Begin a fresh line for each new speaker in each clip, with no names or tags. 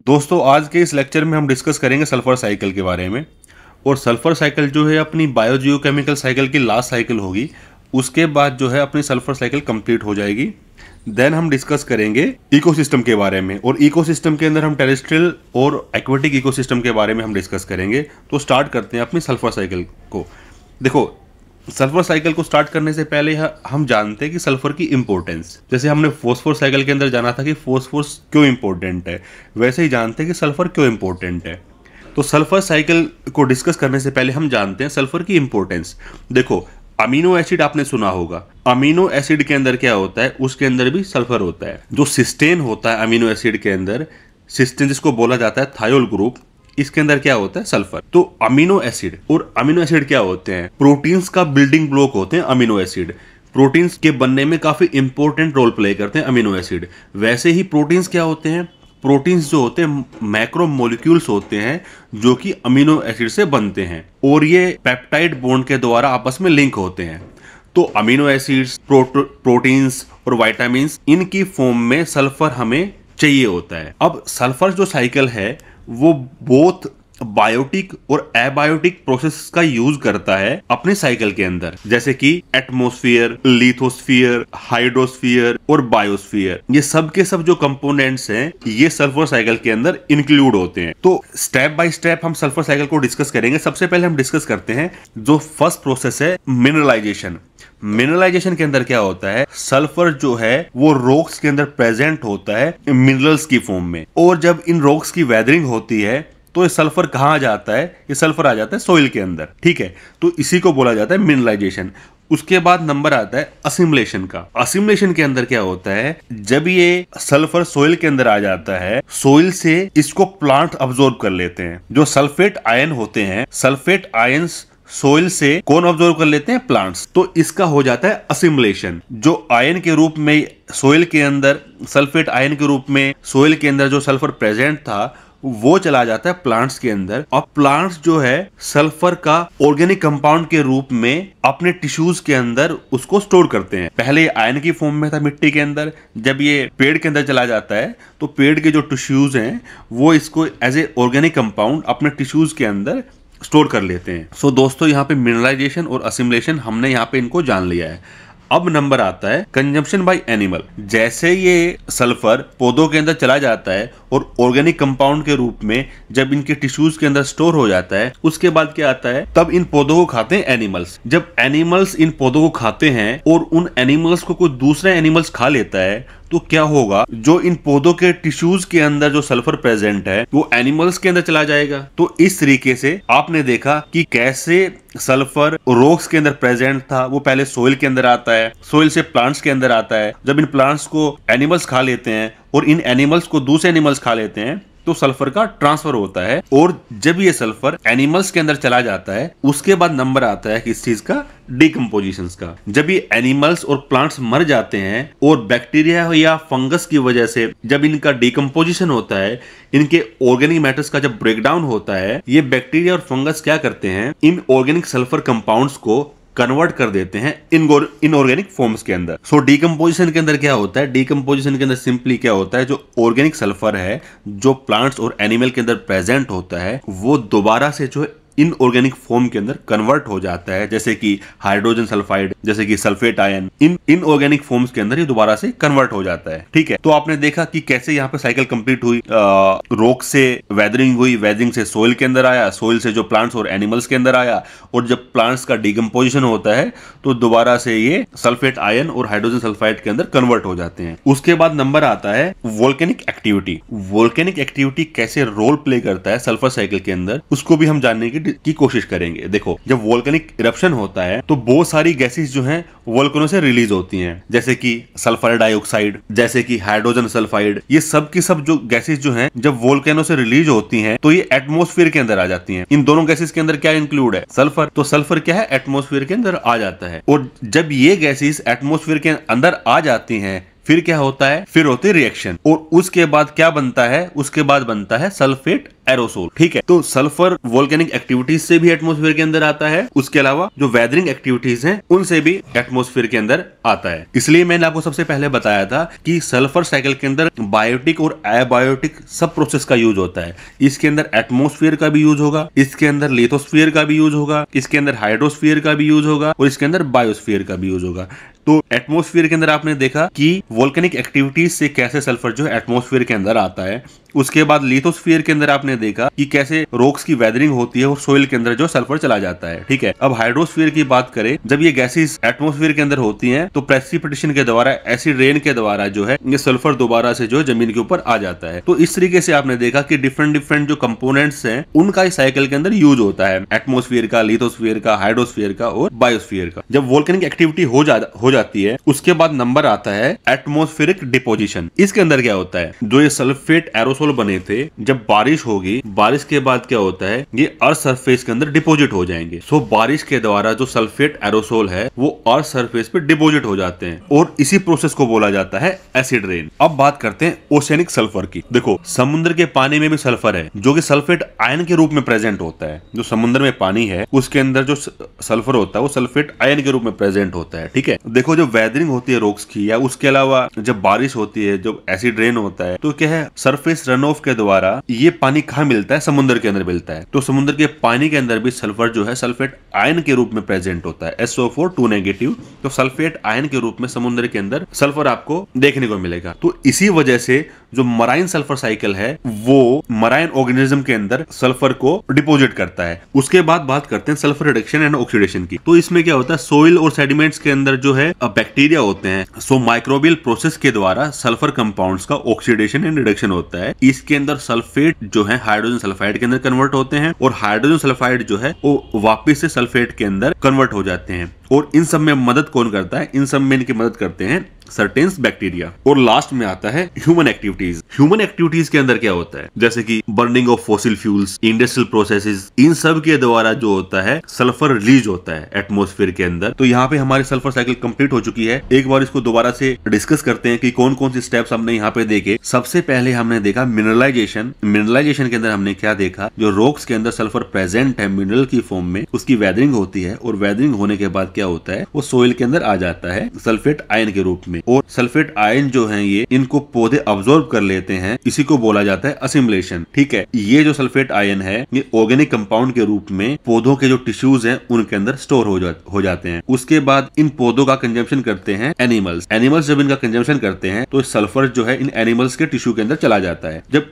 दोस्तों आज के इस लेक्चर में हम डिस्कस करेंगे सल्फर साइकिल के बारे में। और सल्फर साइकिल जो है अपनी बायोजियोकेमिकल साइकिल की लास्ट साइकिल होगी। उसके बाद जो है अपनी सल्फर साइकिल कंप्लीट हो जाएगी। देन हम डिस्कस करेंगे इकोसिस्टम के बारे में, और इकोसिस्टम के अंदर हम टेरेस्ट्रियल और एक्वेटिक इकोसिस्टम के बारे में हम डिस्कस करेंगे। तो स्टार्ट करते हैं अपनी सल्फर साइकिल को। देखो, सल्फर साइकिल को स्टार्ट करने से पहले हम जानते हैं कि सल्फर की इंपॉर्टेंस, जैसे हमने फॉस्फोर साइकिल के अंदर जाना था कि फॉस्फोरस क्यों इंपॉर्टेंट है, वैसे ही जानते हैं कि सल्फर क्यों इंपॉर्टेंट है। तो सल्फर साइकिल को डिस्कस करने से पहले हम जानते हैं सल्फर की इंपॉर्टेंस। देखो, अमीनो एसिड आपने सुना होगा। अमीनो एसिड के अंदर क्या होता है, उसके अंदर भी सल्फर होता है। जो सिस्टेन होता है अमीनो एसिड के अंदर, सिस्टेन जिसको बोला जाता है थायोल ग्रुप, इसके अंदर क्या होता है, सल्फर। तो अमीनो एसिड, और अमीनो एसिड क्या होते हैं, प्रोटीन्स का बिल्डिंग ब्लॉक होते हैं अमीनो एसिड। प्रोटीन्स के बनने में काफी इंपॉर्टेंट रोल प्ले करते हैं अमीनो एसिड। वैसे ही प्रोटीन्स क्या होते हैं, प्रोटीन्स जो होते हैं मैक्रो मॉलिक्यूल्स होते हैं जो कि अमीनो एसिड से बनते हैं, और ये पेप्टाइड बॉन्ड के द्वारा आपस में लिंक होते हैं। तो अमीनो एसिड्स, प्रोटीन्स और विटामिन्स, इनकी फॉर्म में सल्फर हमें चाहिए होता है। अब सल्फर जो साइकिल है वो बोथ बायोटिक और एबायोटिक प्रोसेस का यूज करता है अपने साइकिल के अंदर, जैसे कि एटमॉस्फेयर, लिथोस्फीयर, हाइड्रोस्फीयर और बायोस्फीयर। ये सब के सब जो कंपोनेंट्स हैं ये सल्फर साइकिल के अंदर इंक्लूड होते हैं। तो स्टेप बाय स्टेप हम सल्फर साइकिल को डिस्कस करेंगे। सबसे पहले हम डिस्कस करते हैं जो फर्स्ट प्रोसेस है, मिनरलाइजेशन। मिनरलाइजेशन के अंदर क्या होता है, सल्फर जो है वो रॉक्स के अंदर प्रेजेंट होता है मिनरल्स की फॉर्म में, और जब इन रॉक्स की वेदरिंग होती है तो ये सल्फर कहाँ आ जाता है, ये सल्फर आ जाता है सॉइल के अंदर। ठीक है, तो इसी को बोला जाता है मिनरलाइजेशन। उसके बाद नंबर आता है असिमुलेशन का। असिमुलेशन के अंदर क्या होता है, जब ये सल्फर सॉइल के अंदर आ जाता है, सॉइल से इसको प्लांट अब्सॉर्ब कर लेते हैं। जो सल्फेट आयन होते हैं, सल्फेट आयंस सोइल से कौन ऑब्जर्व कर लेते हैं, प्लांट्स। तो इसका हो जाता है असिमुलेशन। जो आयन के रूप में सोइल के अंदर, सल्फेट आयन के रूप में सोइल के अंदर जो सल्फर प्रेजेंट था वो चला जाता है प्लांट्स के अंदर, और प्लांट्स जो है सल्फर का ऑर्गेनिक कंपाउंड के रूप में अपने टिश्यूज के अंदर उसको स्टोर करते हैं। पहले आयन की फॉर्म में था मिट्टी के अंदर, जब ये पेड़ के अंदर चला जाता है तो पेड़ के जो टिश्यूज हैं वो इसको एज ए ऑर्गेनिक कंपाउंड अपने टिश्यूज के अंदर स्टोर कर लेते हैं। सो दोस्तों, यहाँ पे मिनरलाइजेशन और असिमुलेशन हमने यहाँ पे इनको जान लिया है। अब नंबर आता है कंजम्पशन बाय एनिमल। जैसे ये सल्फर पौधों के अंदर चला जाता है और ऑर्गेनिक कंपाउंड के रूप में जब इनके टिश्यूज के अंदर स्टोर हो जाता है, उसके बाद क्या आता है, तब इन पौधों को खाते हैं एनिमल्स। जब एनिमल्स इन पौधों को खाते हैं और उन एनिमल्स को कोई दूसरा एनिमल्स खा लेता है, तो क्या होगा, जो इन पौधों के टिश्यूज के अंदर जो सल्फर प्रेजेंट है वो एनिमल्स के अंदर चला जाएगा। तो इस तरीके से आपने देखा कि कैसे सल्फर रॉक्स के अंदर प्रेजेंट था, वो पहले सोइल के अंदर आता है, सोइल से प्लांट्स के अंदर आता है। जब इन प्लांट्स को एनिमल्स खा लेते हैं और इन एनिमल्स को दूसरे एनिमल्स खा लेते हैं तो सल्फर का ट्रांसफर होता है। और जब ये सल्फर एनिमल्स के अंदर चला जाता है, उसके बाद नंबर आता है किस चीज का, डिकम्पोजिशन का। जब ये एनिमल्स और प्लांट्स मर जाते हैं और बैक्टीरिया या फंगस की वजह से जब इनका डिकम्पोजिशन होता है, इनके ऑर्गेनिक मैटर्स का जब ब्रेकडाउन होता है, ये बैक्टीरिया और फंगस क्या करते हैं, इन ऑर्गेनिक सल्फर कंपाउंड्स को कन्वर्ट कर देते हैं इनऑर्गेनिक फॉर्म्स के अंदर। सो डीकम्पोजिशन के अंदर क्या होता है, डीकम्पोजिशन के अंदर सिंपली क्या होता है, जो ऑर्गेनिक सल्फर है जो प्लांट्स और एनिमल के अंदर प्रेजेंट होता है वो दोबारा से जो इनऑर्गेनिक फॉर्म के अंदर कन्वर्ट हो जाता है, जैसे कि हाइड्रोजन सल्फाइड, जैसे कि सल्फेट आयन, इन इनऑर्गेनिक फॉर्म्स के अंदर ये दोबारा से कन्वर्ट हो जाता है। ठीक है, तो आपने देखा कि कैसे यहाँ पे साइकिल कंप्लीट हुई। रॉक से वेदरिंग हुई, वेदरिंग से सोइल के अंदर आया, सोइल से जो प्लांट्स और एनिमल्स के अंदर आया, और जब प्लांट्स का डिकम्पोजिशन होता है तो दोबारा से ये सल्फेट आयन और हाइड्रोजन सल्फाइड के अंदर कन्वर्ट हो जाते हैं। उसके बाद नंबर आता है वोल्केनिक एक्टिविटी। वोल्केनिक एक्टिविटी कैसे रोल प्ले करता है सल्फर साइकिल के अंदर, उसको भी हम जानने की कोशिश करेंगे। देखो, जब वोल्केनिक इरप्शन होता है तो बहुत सारी गैसेस जो हैं वोल्केनो से रिलीज होती हैं, जैसे कि सल्फर डाइऑक्साइड, जैसे कि हाइड्रोजन सल्फाइड। ये सब की सब जो गैसेस जो हैं जब वोल्केनो से रिलीज होती हैं तो ये एटमॉस्फेयर के अंदर आ जाती हैं। इन दोनों गैसेस के अंदर क्या इंक्लूड है, सल्फर। तो सल्फर क्या है, एटमॉस्फेयर के अंदर आ जाता है। और जब ये गैसेस एटमॉस्फेयर के अंदर आ जाती हैं फिर क्या होता है, फिर होती है रिएक्शन, और उसके बाद क्या बनता है, उसके बाद बनता है सल्फेट एरोसोल। ठीक है, तो सल्फर वोल्केनिक एक्टिविटीज से भी एटमॉस्फेयर के अंदर आता है, उसके अलावा जो वेदरिंग एक्टिविटीज हैं उनसे भी एटमॉस्फेयर के अंदर आता है। इसलिए मैंने आपको सबसे पहले बताया था कि सल्फर साइकिल के अंदर बायोटिक और एबायोटिक सब प्रोसेस का यूज होता है। इसके अंदर एटमॉस्फेयर का भी यूज होगा, इसके अंदर लिथोस्फीयर का भी यूज होगा, इसके अंदर हाइड्रोस्फीयर का भी यूज होगा, और इसके अंदर बायोस्फीयर का भी यूज होगा। तो एटमॉस्फेयर के अंदर आपने देखा कि वोल्केनिक एक्टिविटीज से कैसे सल्फर जो है एटमॉस्फेयर के अंदर आता है। उसके बाद लिथोस्फीयर के अंदर आपने देखा कि कैसे रॉक्स की वेदरिंग होती है और सोइल के अंदर जो सल्फर चला जाता है। ठीक है, अब हाइड्रोस्फीयर की बात करें, जब ये गैसेस एटमॉस्फेयर के अंदर होती हैं तो प्रेसिपिटेशन के द्वारा, एसिड रेन के द्वारा जो है ये सल्फर दोबारा से जो जमीन के ऊपर आ जाता है। तो इस तरीके से आपने देखा कि डिफरेंट जो कंपोनेंट्स हैं उनका इस साइकिल के अंदर यूज होता है, एटमॉस्फेयर का, लिथोस्फीयर का, हाइड्रोस्फीयर का और बायोस्फीयर का। जब वोल्केनिक एक्टिविटी हो जाती है उसके बाद नंबर आता है एटमॉस्फेरिक डिपोजिशन। इसके अंदर क्या होता है, जो ये सल्फेट एरोसोल बने थे, जब बारिश होगी, बारिश के बाद क्या होता है, ये अर्थ सरफेस के अंदर डिपोजिट हो जाएंगे। सो बारिश के द्वारा जो सल्फेट एरोसोल है वो अर्थ सरफेस पे डिपोजिट हो जाते हैं, और इसी प्रोसेस को बोला जाता है एसिड रेन। अब बात करते हैं ओशियनिक सल्फर की। देखो, समुद्र के पानी में भी सल्फर है जो कि सल्फेट आयन के रूप में प्रेजेंट होता है। जो समुद्र में पानी है उसके अंदर जो सल्फर होता है वो सल्फेट आयन के रूप में प्रेजेंट होता है। ठीक है, देखो जो वेदरिंग होती है रॉक्स की, या उसके अलावा जब बारिश होती है, जब एसिड रेन होता है, तो क्या है, सरफेस रन ऑफ के द्वारा ये पानी कहाँ मिलता है, समुद्र के अंदर मिलता है। तो समुद्र के पानी के अंदर भी सल्फर जो है सल्फेट आयन के रूप में प्रेजेंट होता है, SO4 2 नेगेटिव। तो सल्फेट आयन के रूप में समुद्र के अंदर सल्फर आपको देखने को मिलेगा। तो इसी वजह से जो मराइन सल्फर साइकिल है वो मराइन ऑर्गेनिज्म के अंदर सल्फर को डिपोजिट करता है। उसके बाद बात करते हैं सल्फर रिडक्शन एंड ऑक्सीडेशन की। तो इसमें क्या होता है, सोइल और सेडिमेंट्स के अंदर जो है बैक्टीरिया होते हैं, सो माइक्रोबियल प्रोसेस के द्वारा सल्फर कंपाउंड्स का ऑक्सीडेशन एंड रिडक्शन होता है। इसके अंदर सल्फेट जो है हाइड्रोजन सल्फाइड के अंदर कन्वर्ट होते हैं, और हाइड्रोजन सल्फाइड जो है वो वापस से सल्फेट के अंदर कन्वर्ट हो जाते हैं। और इन सब में मदद कौन करता है, इन सब में इनकी मदद करते हैं सर्टेन्स बैक्टीरिया। और लास्ट में आता है ह्यूमन एक्टिविटीज। ह्यूमन एक्टिविटीज के अंदर क्या होता है, जैसे कि burning of fossil fuels, industrial processes, इन सब के द्वारा जो होता है सल्फर रिलीज होता है एटमॉस्फेयर के अंदर। तो यहाँ पे हमारी सल्फर साइकिल कंप्लीट हो चुकी है। एक बार इसको दोबारा से डिस्कस करते हैं कि कौन कौन सी स्टेप्स हमने यहाँ पे देखे। सबसे पहले हमने देखा मिनरलाइजेशन। मिनरलाइजेशन के अंदर हमने क्या देखा, जो रॉक्स के अंदर सल्फर प्रेजेंट है मिनरल की फॉर्म में, उसकी वेदरिंग होती है, और वेदरिंग होने के बाद क्या होता है, वो सोइल के अंदर आ जाता है सल्फेट आयन के रूप में। और सल्फेट आयन जो हैं ये इनको पौधे अब्सॉर्ब कर लेते हैं, इसी को बोला जाता है असिमिलेशन। ठीक है, ये जो सल्फेट आयन है ये ऑर्गेनिक कंपाउंड के रूप में पौधों के जो टिश्यूज हैं उनके अंदर स्टोर हो जाते हैं। उसके बाद इन पौधों का कंजम्पशन करते हैं एनिमल्स। एनिमल्स जब इनका कंजम्पशन करते हैं तो सल्फर जो है इन एनिमल्स के टिश्यू के अंदर चला जाता है। जब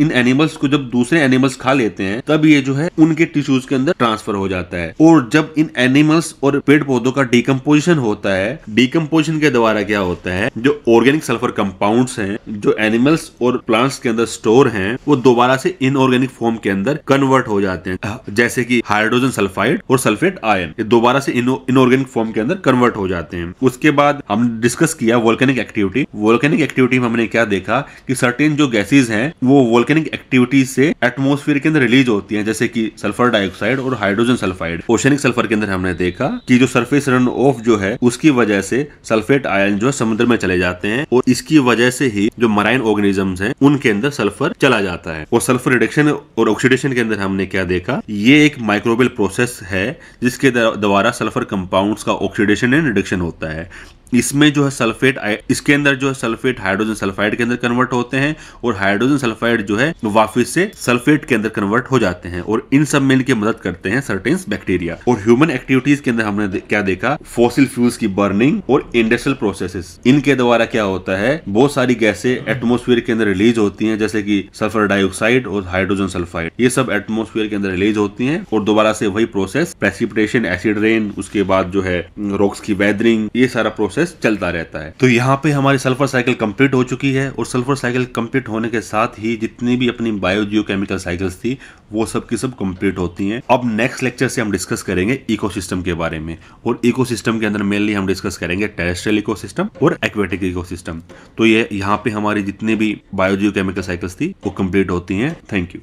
इन एनिमल्स को जब दूसरे एनिमल्स खा लेते हैं तब ये जो है उनके टिश्यूज के अंदर ट्रांसफर हो जाता है। और जब इन एनिमल्स और पेड़ पौधों का डिकम्पोजिशन होता है, डिकम्पोजिशन के द्वारा क्या होता है, जो ऑर्गेनिक सल्फर कंपाउंड्स हैं जो एनिमल्स और प्लांट्स के अंदर स्टोर हैं वो दोबारा से इनऑर्गेनिक फॉर्म के अंदर कन्वर्ट हो जाते हैं, जैसे कि हाइड्रोजन सल्फाइड और सल्फेट आयन, ये दोबारा से इनऑर्गेनिक फॉर्म के अंदर कन्वर्ट हो जाते हैं। उसके बाद हम डिस्कस किया वोल्केनिक एक्टिविटी। वोल्केनिक एक्टिविटी में हमने क्या देखा कि सर्टेन जो गैसेज हैं वो वोल्केनिक एक्टिविटी से एटमॉस्फेयर के अंदर रिलीज होती हैं, जैसे कि सल्फर डाइऑक्साइड और हाइड्रोजन सल्फाइड। ओशियनिक सल्फर के अंदर हमने देखा कि जो सरफेस रन ऑफ जो है उसकी वजह से सल्फेट आयन जो है समुद्र में चले जाते हैं, और इसकी वजह से ही जो मराइन ऑर्गेनिजम्स हैं उनके अंदर सल्फर चला जाता है। और सल्फर रिडक्शन और ऑक्सीडेशन के अंदर हमने क्या देखा, ये एक माइक्रोबियल प्रोसेस है जिसके द्वारा सल्फर कंपाउंड्स का ऑक्सीडेशन एंड रिडक्शन होता है। इसमें जो है सल्फेट, इसके अंदर जो है सल्फेट हाइड्रोजन सल्फाइड के अंदर कन्वर्ट होते हैं, और हाइड्रोजन सल्फाइड जो है वापस से सल्फेट के अंदर कन्वर्ट हो जाते हैं, और इन सब में इनकी मदद करते हैं सर्टेन्स बैक्टीरिया। और ह्यूमन एक्टिविटीज के अंदर हमने क्या देखा, फॉसिल फ्यूल्स की बर्निंग और इंडस्ट्रियल प्रोसेसेस। इनके द्वारा क्या होता है, बहुत सारी गैसें एटमॉस्फेयर के अंदर रिलीज होती हैं, जैसे कि सल्फर डाइऑक्साइड और हाइड्रोजन सल्फाइड, ये सब एटमॉस्फेयर के अंदर रिलीज होती हैं, और दोबारा से वही प्रोसेस प्रेसिपिटेशन, एसिड रेन, उसके बाद जो है रॉक्स की वेदरिंग, ये सारा प्रोसेस चलता रहता है। तो यहाँ पे हमारी सल्फर साइकिल कंप्लीट हो चुकी है, और सल्फर साइकिल कंप्लीट होने के साथ ही जितनी भी अपनी बायोजियोकेमिकल साइकिल्स थी वो सब की सब कंप्लीट होती हैं। अब नेक्स्ट लेक्चर से हम डिस्कस करेंगे इकोसिस्टम के बारे में, और इकोसिस्टम के अंदर मेनली हम डिस्कस करेंगे टेरेस्ट्रियल इकोसिस्टम और एक्वेटिक इकोसिस्टम। तो ये यहाँ पे हमारी जितनी भी बायोजियोकेमिकल साइकिल्स थी वो कंप्लीट होती हैं। Thank you.